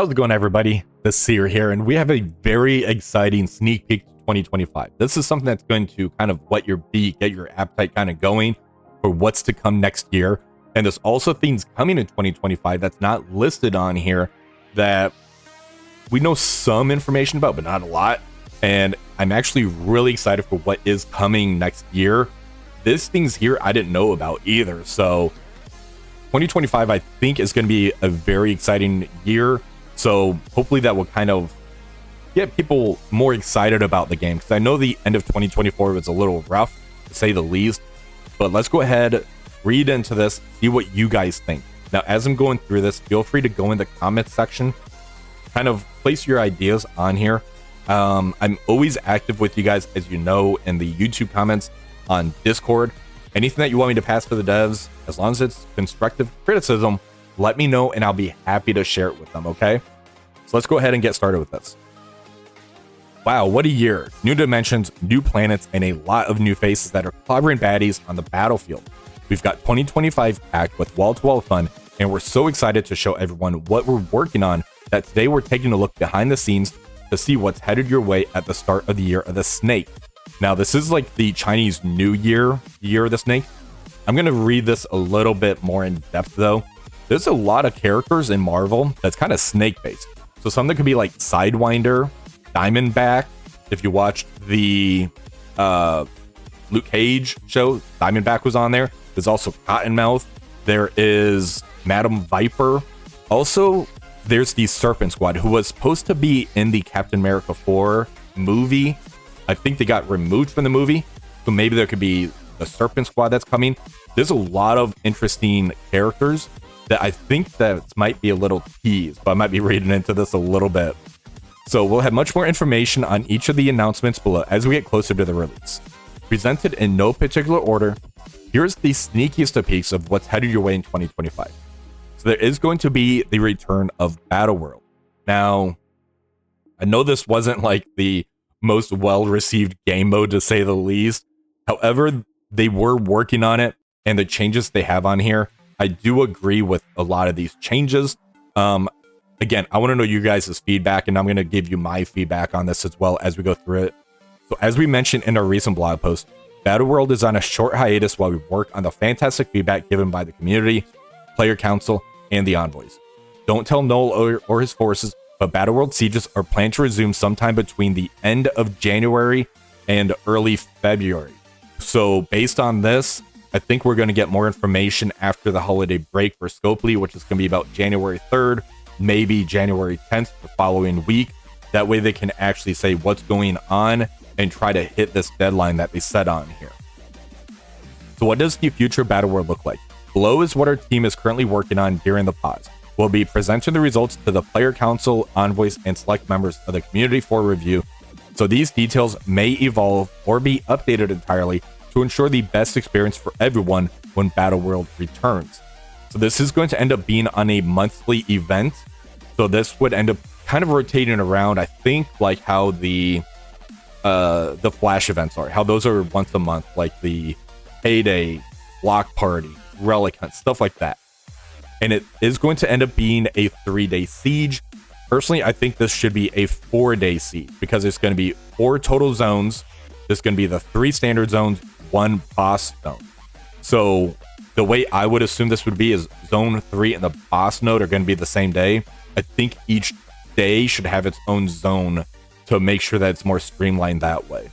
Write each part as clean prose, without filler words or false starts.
How's it going, everybody? The Seer here, and we have a very exciting sneak peek to 2025. This is something that's going to kind of whet your beak, get your appetite kind of going for what's to come next year. And there's also things coming in 2025 that's not listed on here that we know some information about, but not a lot. And I'm actually really excited for what is coming next year. This things here I didn't know about either. So 2025, I think, is going to be a very exciting year. So hopefully that will kind of get people more excited about the game, because I know the end of 2024 was a little rough, to say the least. But let's go ahead, read into this, see what you guys think. Now, as I'm going through this, feel free to go in the comments section, kind of place your ideas on here. I'm always active with you guys, as you know, in the YouTube comments, on Discord. Anything that you want me to pass to the devs, as long as it's constructive criticism, let me know and I'll be happy to share it with them, okay? So let's go ahead and get started with this. Wow, what a year. New dimensions, new planets, and a lot of new faces that are clobbering baddies on the battlefield. We've got 2025 packed with wall-to-wall fun, and we're so excited to show everyone what we're working on that today we're taking a look behind the scenes to see what's headed your way at the start of the Year of the Snake. Now, this is like the Chinese New Year, Year of the Snake. I'm going to read this a little bit more in depth, though. There's a lot of characters in Marvel that's kind of snake-based. So something could be like Sidewinder, Diamondback. If you watched the Luke Cage show, Diamondback was on there. There's also Cottonmouth. There is Madam Viper. Also, there's the Serpent Squad, who was supposed to be in the Captain America 4 movie. I think they got removed from the movie. So maybe there could be the Serpent Squad that's coming. There's a lot of interesting characters that I think that might be a little teased, but I might be reading into this a little bit. So we'll have much more information on each of the announcements below as we get closer to the release. Presented in no particular order, here's the sneakiest of peeks of what's headed your way in 2025. So there is going to be the return of Battleworld. Now, I know this wasn't like the most well-received game mode, to say the least. However, they were working on it, and the changes they have on here, I do agree with a lot of these changes. Again, I want to know you guys' feedback, and I'm going to give you my feedback on this as well as we go through it. So as we mentioned in our recent blog post, Battleworld is on a short hiatus while we work on the fantastic feedback given by the community, player council, and the envoys. Don't tell Noel or his forces, but Battleworld sieges are planned to resume sometime between the end of January and early February. So based on this, I think we're going to get more information after the holiday break for Scopely, which is going to be about January 3rd, maybe January 10th, the following week. That way they can actually say what's going on and try to hit this deadline that they set on here. So what does the future Battleworld look like? Below is what our team is currently working on during the pause. We'll be presenting the results to the player council, envoys, and select members of the community for review. So these details may evolve or be updated entirely to ensure the best experience for everyone when Battleworld returns. So this is going to end up being on a monthly event. So this would end up kind of rotating around, I think, like how the Flash events are, how those are once a month, like the Payday, Block Party, Relic Hunt, stuff like that. And it is going to end up being a 3-day siege. Personally, I think this should be a 4-day siege, because it's going to be 4 total zones. There's going to be the 3 standard zones, 1 boss zone. So the way I would assume this would be is zone 3 and the boss node are going to be the same day. I think each day should have its own zone to make sure that it's more streamlined that way.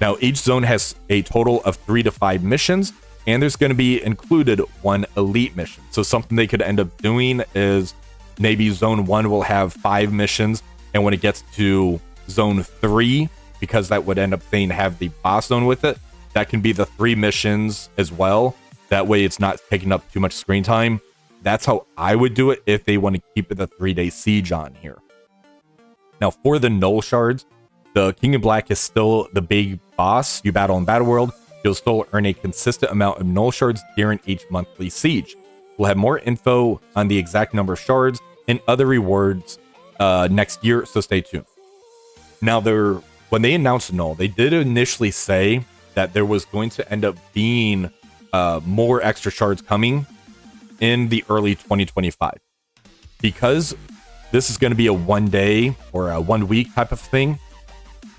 Now, each zone has a total of 3 to 5 missions, and there's going to be included 1 elite mission. So something they could end up doing is maybe zone 1 will have 5 missions, and when it gets to zone 3, because that would end up saying have the boss zone with it, that can be the 3 missions as well. That way it's not taking up too much screen time. That's how I would do it if they want to keep it the 3-day siege on here. Now, for the Null Shards, the King in Black is still the big boss you battle in Battleworld. You'll still earn a consistent amount of Null Shards during each monthly siege. We'll have more info on the exact number of shards and other rewards next year, so stay tuned. Now, when they announced Null, they did initially say that there was going to end up being more extra shards coming in the early 2025. Because this is going to be a 1 day or a 1 week type of thing,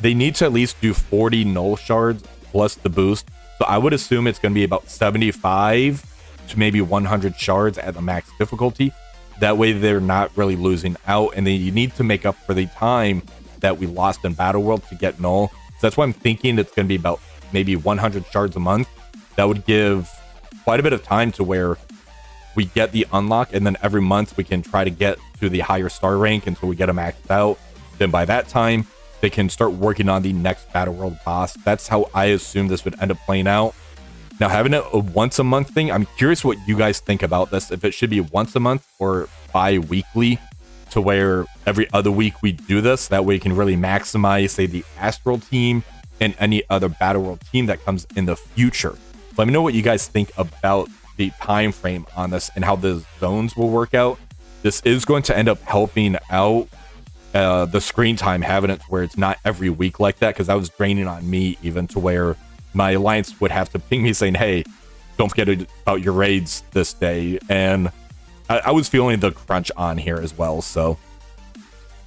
they need to at least do 40 null shards plus the boost. So I would assume it's going to be about 75 to maybe 100 shards at the max difficulty. That way they're not really losing out, and then you need to make up for the time that we lost in Battleworld to get null. So that's why I'm thinking it's going to be about maybe 100 shards a month. That would give quite a bit of time to where we get the unlock, and then every month we can try to get to the higher star rank until we get them maxed out. Then by that time, they can start working on the next Battleworld boss. That's how I assume this would end up playing out. Now, having it a once a month thing, I'm curious what you guys think about this. If it should be once a month or bi-weekly, to where every other week we do this. That way we can really maximize, say, the Astral team and any other Battleworld team that comes in the future. Let me know what you guys think about the time frame on this and how the zones will work out. This is going to end up helping out the screen time, having it where it's not every week like that, because that was draining on me, even to where my alliance would have to ping me saying, hey, don't forget about your raids this day. And I was feeling the crunch on here as well. So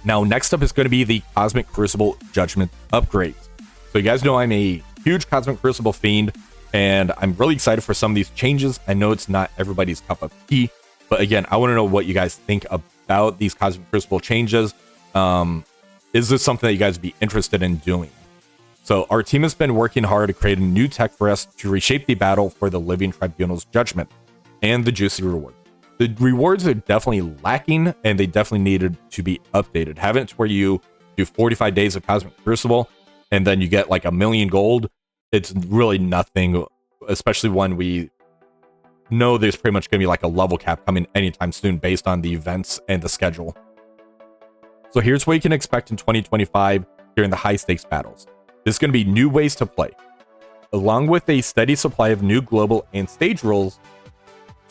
now next up is going to be the Cosmic Crucible Judgment upgrades. So you guys know I'm a huge Cosmic Crucible fiend, and I'm really excited for some of these changes. I know it's not everybody's cup of tea, but again, I want to know what you guys think about these Cosmic Crucible changes. Is this something that you guys would be interested in doing? So our team has been working hard to create a new tech for us to reshape the battle for the Living Tribunal's judgment and the juicy rewards. The rewards are definitely lacking, and they definitely needed to be updated. Having it where you do 45 days of Cosmic Crucible and then you get like 1,000,000 gold, it's really nothing, especially when we know there's pretty much going to be like a level cap coming anytime soon based on the events and the schedule. So here's what you can expect in 2025 during the high stakes battles. There's going to be new ways to play, along with a steady supply of new global and stage rules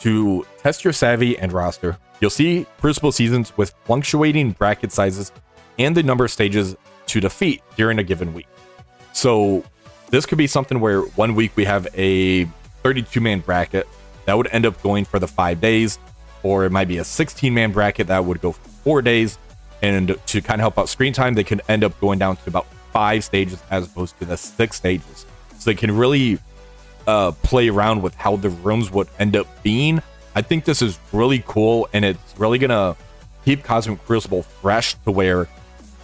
to test your savvy and roster. You'll see Crucible seasons with fluctuating bracket sizes and the number of stages to defeat during a given week. So this could be something where 1 week we have a 32-man bracket that would end up going for the 5 days, or it might be a 16-man bracket that would go for 4 days. And to kind of help out screen time, they can end up going down to about 5 stages as opposed to the 6 stages. So they can really play around with how the rooms would end up being. I think this is really cool, and it's really gonna keep Cosmic Crucible fresh to where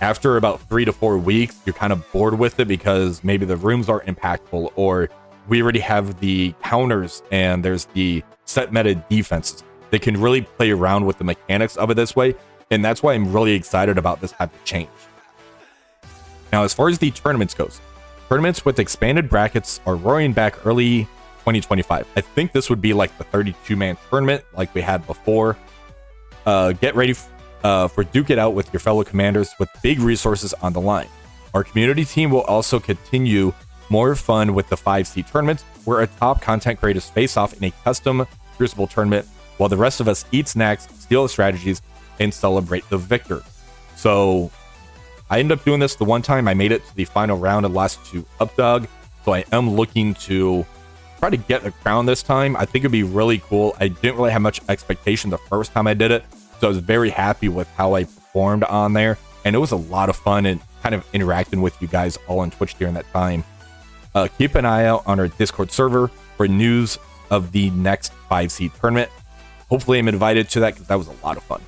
after about 3 to 4 weeks you're kind of bored with it because maybe the rooms aren't impactful, or we already have the counters and there's the set meta defenses. They can really play around with the mechanics of it this way, and that's why I'm really excited about this type of change. Now, as far as the tournaments goes, tournaments with expanded brackets are roaring back early 2025. I think this would be like the 32-man tournament like we had before. Get ready for Duke It Out with your fellow commanders with big resources on the line. Our community team will also continue more fun with the 5C tournament, where our top content creators face off in a custom Crucible tournament, while the rest of us eat snacks, steal strategies, and celebrate the victor. So I ended up doing this the one time. I made it to the final round and lost to Updog, so I am looking to try to get the crown this time. I think it'd be really cool. I didn't really have much expectation the first time I did it, so I was very happy with how I performed on there, and it was a lot of fun and kind of interacting with you guys all on Twitch during that time. Keep an eye out on our Discord server for news of the next 5C tournament. Hopefully I'm invited to that because that was a lot of fun.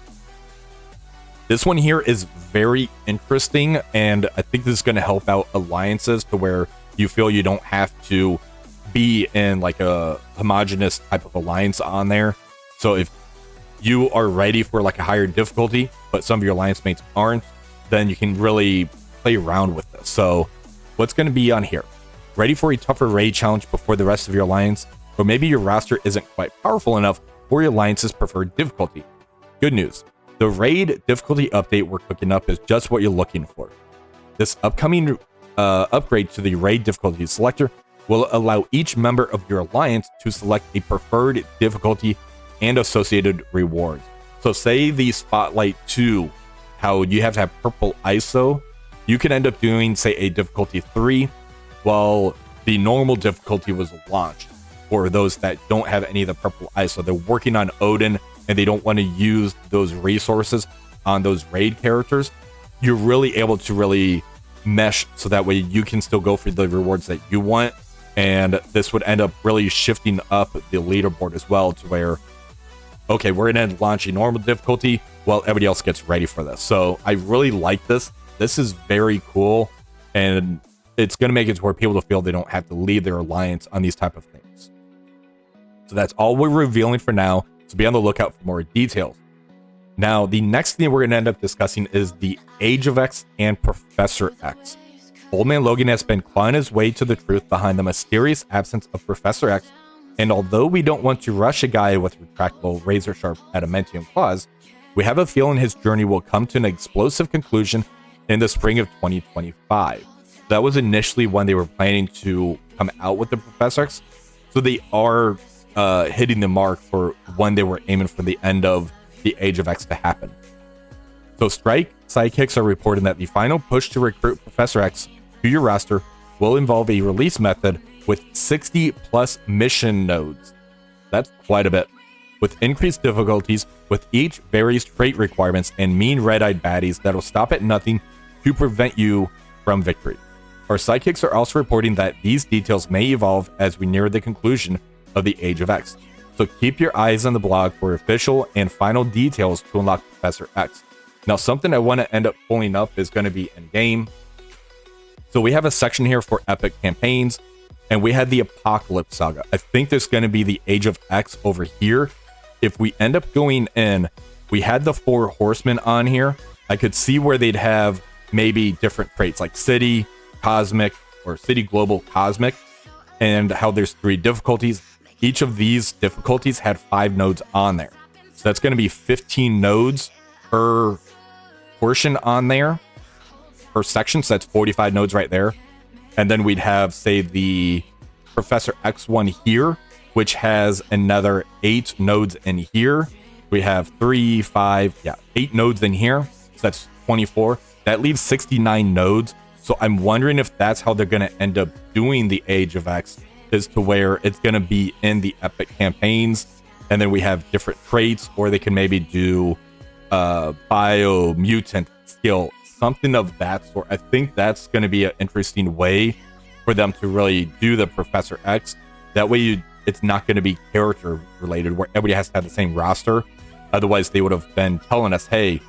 This one here is very interesting, and I think this is going to help out alliances to where you feel you don't have to be in like a homogenous type of alliance on there. So if you are ready for like a higher difficulty, but some of your alliance mates aren't, then you can really play around with this. So what's going to be on here? Ready for a tougher raid challenge before the rest of your alliance? Or maybe your roster isn't quite powerful enough for your alliance's preferred difficulty. Good news. The raid difficulty update we're cooking up is just what you're looking for. This upcoming upgrade to the raid difficulty selector will allow each member of your alliance to select a preferred difficulty and associated rewards. So say the Spotlight 2, how you have to have purple ISO, you can end up doing, say, a difficulty 3, while the normal difficulty was launched for those that don't have any of the purple ISO. They're working on Odin, and they don't want to use those resources on those raid characters, you're really able to really mesh so that way you can still go for the rewards that you want. And this would end up really shifting up the leaderboard as well to where, okay, we're going to launch a normal difficulty while everybody else gets ready for this. So I really like this. This is very cool, and it's going to make it to where people feel they don't have to leave their alliance on these type of things. So that's all we're revealing for now. So be on the lookout for more details. Now, the next thing we're going to end up discussing is the Age of X and Professor X. Old Man Logan has been clawing his way to the truth behind the mysterious absence of Professor X, and although we don't want to rush a guy with retractable razor-sharp adamantium claws, we have a feeling his journey will come to an explosive conclusion in the spring of 2025. That was initially when they were planning to come out with the Professor X, so they are hitting the mark for when they were aiming for the end of the Age of X to happen. So Strike Sidekicks are reporting that the final push to recruit Professor X to your roster will involve a release method with 60 plus mission nodes. That's quite a bit. With increased difficulties, with each various trait requirements and mean red-eyed baddies that'll stop at nothing to prevent you from victory. Our sidekicks are also reporting that these details may evolve as we near the conclusion of the Age of X. So keep your eyes on the blog for official and final details to unlock Professor X. Now, something I want to end up pulling up is going to be in game. So we have a section here for epic campaigns, and we had the Apocalypse Saga. I think there's going to be the Age of X over here. If we end up going in, we had the 4 horsemen on here. I could see where they'd have maybe different traits like City, Cosmic, or City, Global, Cosmic, and how there's 3 difficulties. Each of these difficulties had 5 nodes on there. So that's going to be 15 nodes per portion on there, per section. So that's 45 nodes right there. And then we'd have, say, the Professor X one here, which has another 8 nodes in here. We have 3, 5, 8 nodes in here. So that's 24. That leaves 69 nodes. So I'm wondering if that's how they're going to end up doing the Age of X, is to where it's going to be in the epic campaigns. And then we have different traits, or they can maybe do bio, mutant, skill, something of that sort. I think that's going to be an interesting way for them to really do the Professor X. That way it's not going to be character related where everybody has to have the same roster. Otherwise they would have been telling us, hey,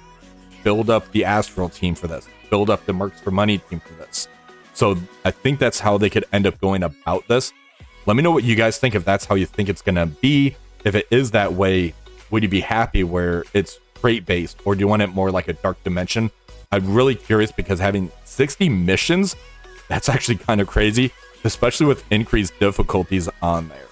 build up the Astral team for this, build up the Mercs for Money team for this. So I think that's how they could end up going about this. Let me know what you guys think, if that's how you think it's going to be. If it is that way, would you be happy where it's trait based, or do you want it more like a Dark Dimension? I'm really curious, because having 60 missions, that's actually kind of crazy, especially with increased difficulties on there.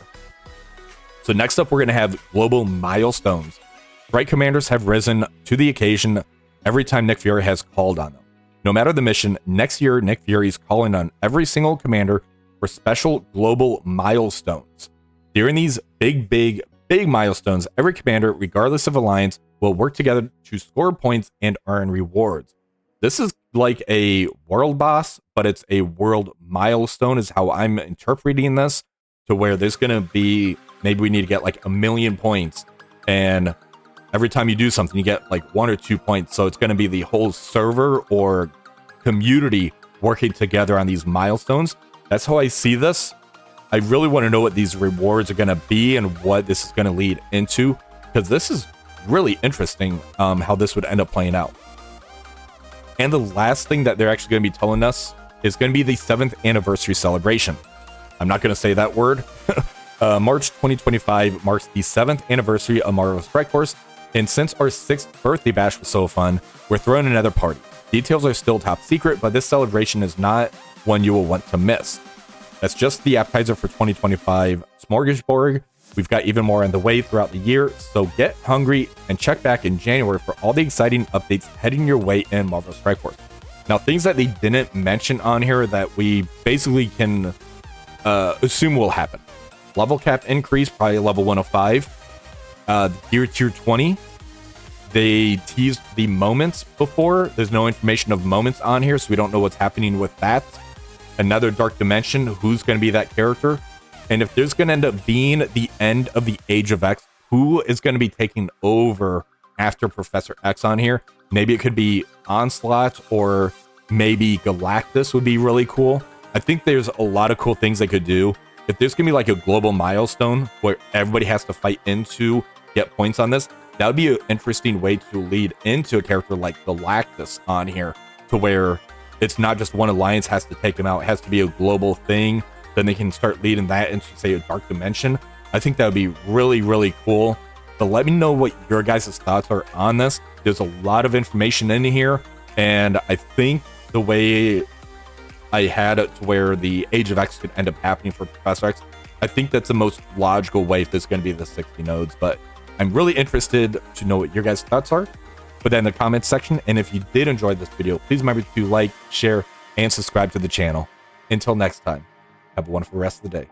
So next up, we're going to have global milestones. Strike commanders have risen to the occasion every time Nick Fury has called on them. No matter the mission, next year Nick Fury is calling on every single commander for special global milestones. During these big milestones, every commander, regardless of alliance, will work together to score points and earn rewards. This is like a world boss, but it's a world milestone is how I'm interpreting this, to where there's going to be, maybe we need to get like 1 million points, and every time you do something, you get like 1 or 2 points. So it's going to be the whole server or community working together on these milestones. That's how I see this. I really want to know what these rewards are going to be and what this is going to lead into, because this is really interesting how this would end up playing out. And the last thing that they're actually going to be telling us is going to be the 7th anniversary celebration. I'm not going to say that word. March 2025 marks the 7th anniversary of Marvel Strike Force, and since our 6th birthday bash was so fun, we're throwing another party. Details are still top secret, but this celebration is not one you will want to miss. That's just the appetizer for 2025 Smorgasbord. We've got even more on the way throughout the year, so get hungry and check back in January for all the exciting updates heading your way in Marvel Strike Force. Now, things that they didn't mention on here that we basically can assume will happen. Level cap increase, probably level 105. Gear tier 20. They teased the moments before. There's no information of moments on here, so we don't know what's happening with that. Another Dark Dimension, who's going to be that character? And if there's going to end up being the end of the Age of X, who is going to be taking over after Professor X on here? Maybe it could be Onslaught, or maybe Galactus would be really cool. I think there's a lot of cool things they could do. If there's gonna be like a global milestone where everybody has to fight into get points on this, that would be an interesting way to lead into a character like Galactus on here, to where it's not just one alliance has to take them out, it has to be a global thing. Then they can start leading that into, say, a dark dimension. I think that would be really, really cool. So let me know what your guys' thoughts are on this. There's a lot of information in here, and I think the way I had it to where the Age of X could end up happening for Professor X, I think that's the most logical way if this is going to be the 60 nodes. But I'm really interested to know what your guys' thoughts are. Put that in the comments section, and if you did enjoy this video, please remember to like, share, and subscribe to the channel. Until next time, have a wonderful rest of the day.